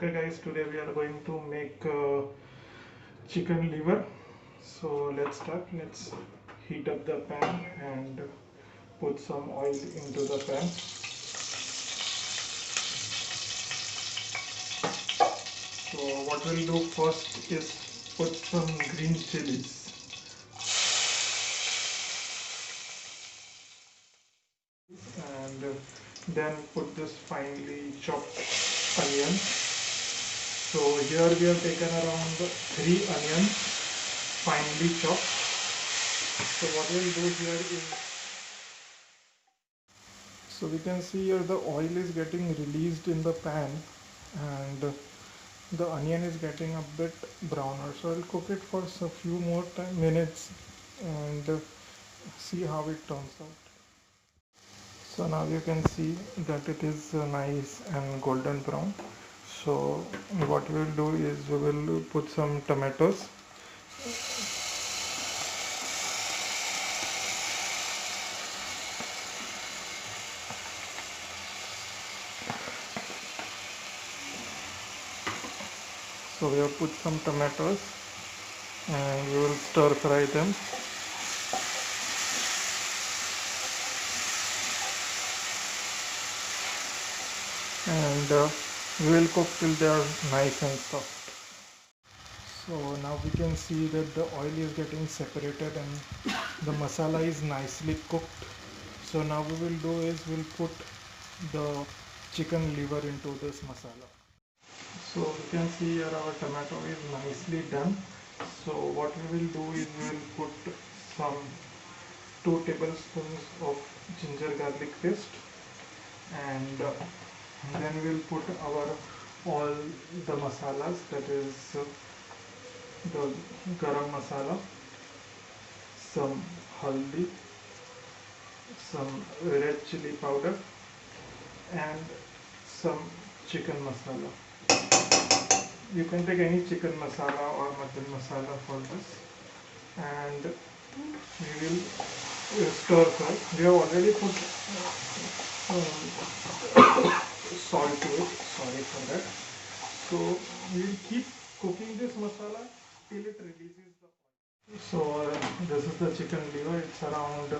Okay guys, today we are going to make chicken liver. So let's start. Let's heat up the pan and put some oil into the pan. So what we'll do first is put some green chilies and then put this finely chopped onion. So here we have taken around 3 onions finely chopped. So what we'll do here is, so we can see here the oil is getting released in the pan and the onion is getting a bit browner. So I'll cook it for a few more minutes and see how it turns out. So now you can see that it is nice and golden brown. So what we will do is we will put some tomatoes. So we have put some tomatoes and we will stir fry them. And we will cook till they are nice and soft. So now we can see that the oil is getting separated and the masala is nicely cooked. So now we will do is we'll put the chicken liver into this masala. So you can see here our tomato is nicely done. So what we will do is we will put some 2 tablespoons of ginger garlic paste and then we will put our all the masalas, that is the garam masala, some haldi, some red chili powder and some chicken masala. You can take any chicken masala or mutton masala for this, and we will stir fry. We have already put salt to it, sorry for that. So we will keep cooking this masala till it releases the oil. So this is the chicken liver. It's around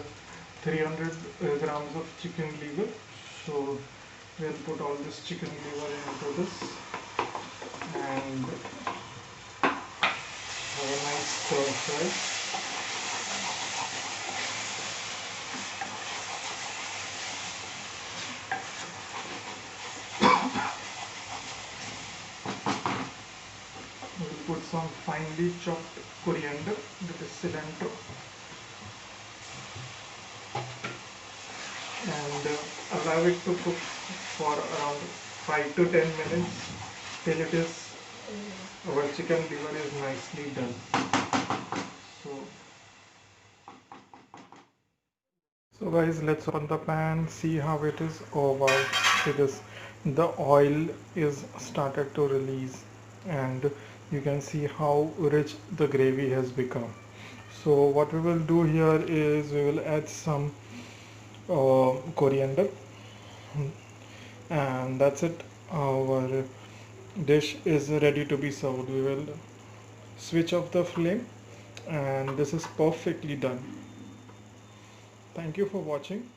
300 grams of chicken liver. So we'll put all this chicken liver into this and have a nice stir fry. We'll put some finely chopped coriander, that is cilantro, and allow it to cook for around 5 to 10 minutes till it is our chicken liver is nicely done. So guys, let's open the pan, see how it is. Oh wow, see this, the oil is started to release and you can see how rich the gravy has become. So what we will do here is we will add some coriander and that's it. Our dish is ready to be served. We will switch off the flame and this is perfectly done. Thank you for watching.